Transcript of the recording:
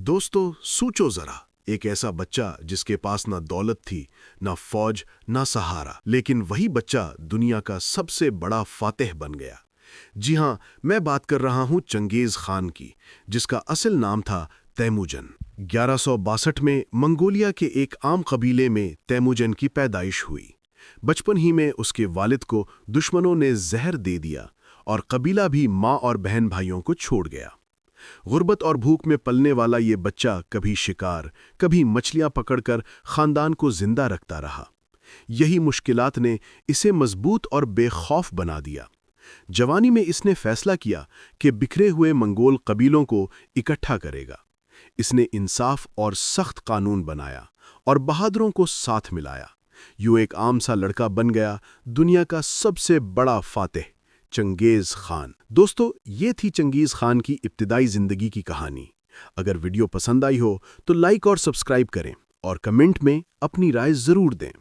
दोस्तों सोचो जरा, एक ऐसा बच्चा जिसके पास ना दौलत थी, ना फौज, ना सहारा, लेकिन वही बच्चा दुनिया का सबसे बड़ा फातेह बन गया। जी हाँ, मैं बात कर रहा हूँ चंगेज खान की, जिसका असल नाम था तैमूजन। 1162 में मंगोलिया के एक आम कबीले में तैमूजन की पैदाइश हुई। बचपन ही में उसके वालिद को दुश्मनों ने जहर दे दिया और कबीला भी माँ और बहन भाइयों को छोड़ गया। गुर्बत और भूख में पलने वाला ये बच्चा कभी शिकार, कभी मछलियां पकड़कर खानदान को जिंदा रखता रहा। यही मुश्किलात ने इसे मजबूत और बेखौफ बना दिया। जवानी में इसने फैसला किया कि बिखरे हुए मंगोल कबीलों को इकट्ठा करेगा। इसने इंसाफ और सख्त कानून बनाया और बहादुरों को साथ मिलाया। यूं एक आम सा लड़का बन गया दुनिया का सबसे बड़ा फातेह, चंगेज खान। दोस्तों, ये थी चंगेज खान की इब्तिदाई जिंदगी की कहानी। अगर वीडियो पसंद आई हो तो लाइक और सब्सक्राइब करें और कमेंट में अपनी राय जरूर दें।